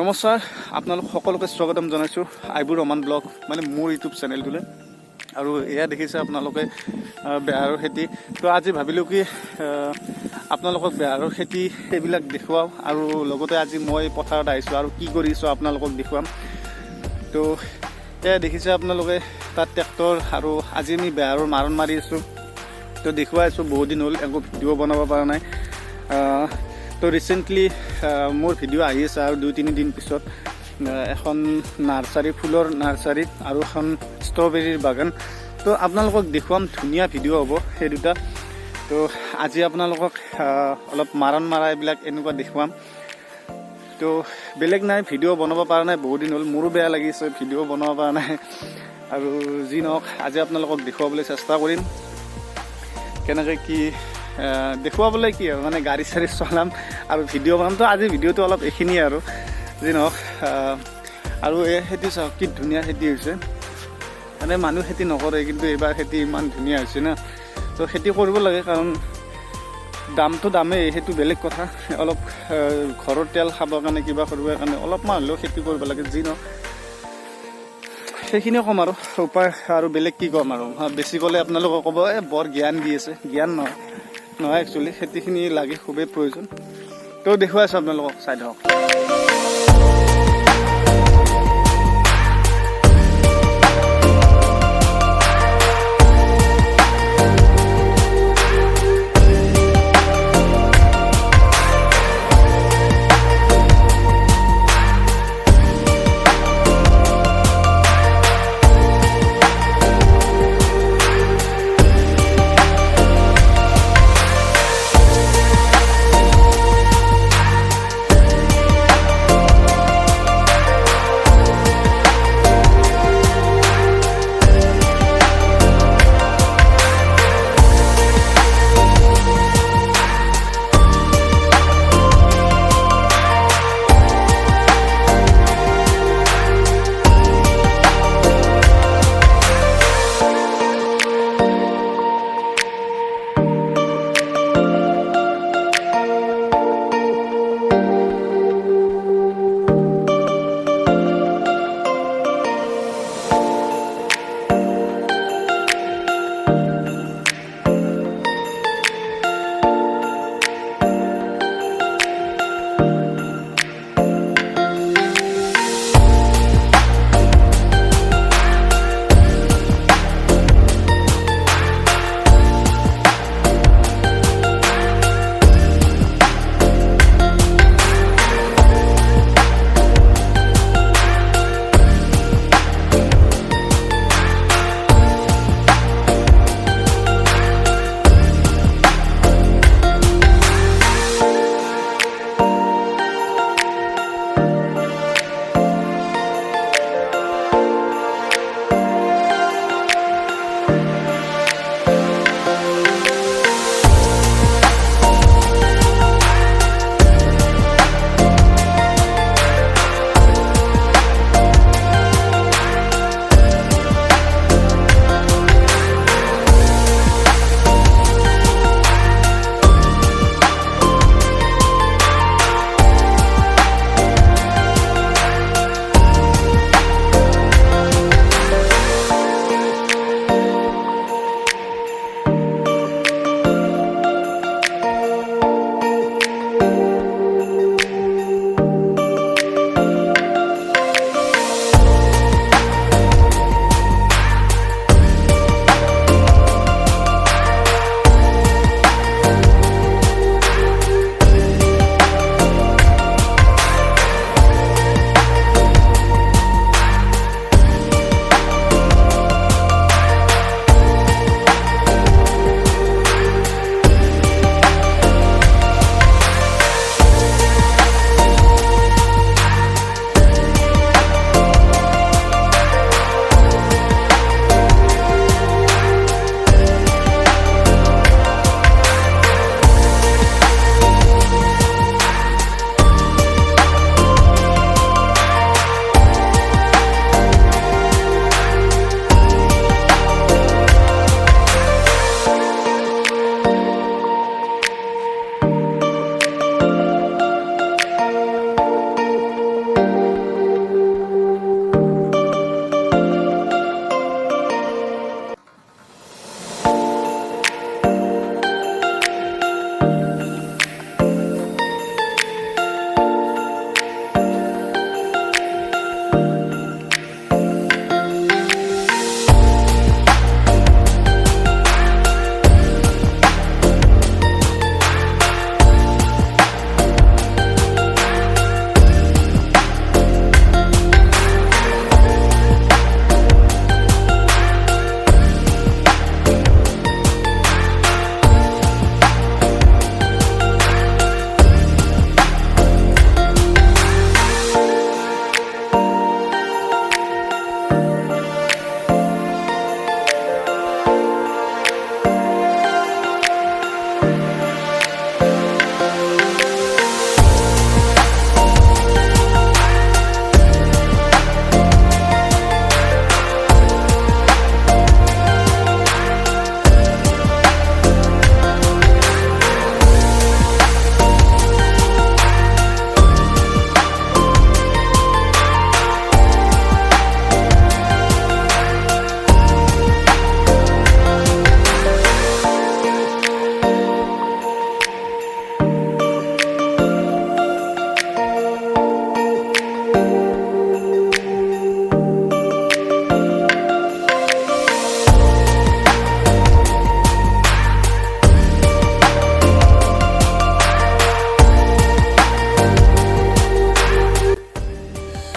নমস্কাৰ আপোনালোক সকলোকে স্বাগতম জনাইছোঁ আইবুৰ ৰহমান ব্লগ মানে মোৰ ইউটিউব চেনেলটোলৈ আৰু এয়া দেখিছে আপোনালোকে বেহাৰৰ খেতি তো আজি ভাবিলোঁ কি আপোনালোকক বেহাৰৰ খেতি এইবিলাক দেখুৱাওঁ আৰু লগতে আজি মই পথাৰত আহিছোঁ আৰু কি কৰিছোঁ আপোনালোকক দেখুৱাম তো এয়া দেখিছে আপোনালোকে তাত ট্ৰেক্টৰ আৰু আজি আমি বেহাৰৰ মাৰণ মাৰি আছোঁ তো দেখুৱাই আছোঁ বহুত দিন হ'ল একো ভিডিঅ' বনাব পৰা নাই তো ৰিচেণ্টলি মোৰ ভিডিঅ' আহি আছে আৰু 2-3 দিন পিছত এখন নাৰ্চাৰী ফুলৰ নাৰ্চাৰী আৰু এখন ষ্ট্ৰবেৰীৰ বাগান তো আপোনালোকক দেখুৱাম ধুনীয়া ভিডিঅ' হ'ব সেই দুটা তো আজি আপোনালোকক অলপ মাৰণ মাৰা এইবিলাক এনেকুৱা দেখুৱাম তো বেলেগ নাই ভিডিঅ' বনাব পৰা নাই বহুত দিন হ'ল মোৰো বেয়া লাগিছে ভিডিঅ' বনাব পৰা নাই আৰু যি নহওক আজি আপোনালোকক দেখুৱাবলৈ চেষ্টা কৰিম কেনেকৈ কি দেখুৱাবলৈ কি আৰু মানে গাড়ী চাড়ী চলাম আৰু ভিডিঅ' বনাম তো আজি ভিডিঅ'টো অলপ এইখিনিয়ে আৰু যি নহওক আৰু এই খেতি চাওক কি ধুনীয়া খেতি হৈছে মানে মানুহ খেতি নকৰে কিন্তু এইবাৰ খেতি ইমান ধুনীয়া হৈছে না তো খেতি কৰিব লাগে কাৰণ দামটো দামেই সেইটো বেলেগ কথা অলপ ঘৰৰ তেল খাবৰ কাৰণে কিবা কৰিবৰ কাৰণে অলপমান হ'লেও খেতি কৰিব লাগে যি নহওক সেইখিনিয়ে ক'ম আৰু উপায় আৰু বেলেগ কি ক'ম আৰু বেছি ক'লে আপোনালোকে ক'ব বৰ জ্ঞান দি আছে জ্ঞান নহয় একচুৱেলি খেতিখিনি লাগে খুবেই প্ৰয়োজন তো দেখুৱাই আছোঁ আপোনালোকক চাই থাকক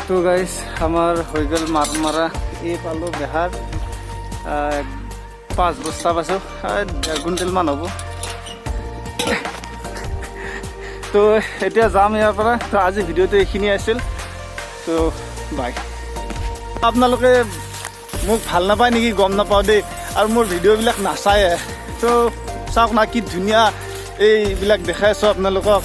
তো গাইজ আমাৰ হৈ গ'ল মাছ মাৰা এই পালোঁ বেহাৰ 5 বস্তা পাইছোঁ 1.5 কুইণ্টেলমান হ'ব তো এতিয়া যাম ইয়াৰ পৰা তো আজি ভিডিঅ'টো এইখিনি আছিল তো বাই আপোনালোকে মোক ভাল নাপায় নেকি গম নাপাওঁ দেই আৰু মোৰ ভিডিঅ'বিলাক নাচায়ে তো চাওক না কি ধুনীয়া এইবিলাক দেখাই আছোঁ আপোনালোকক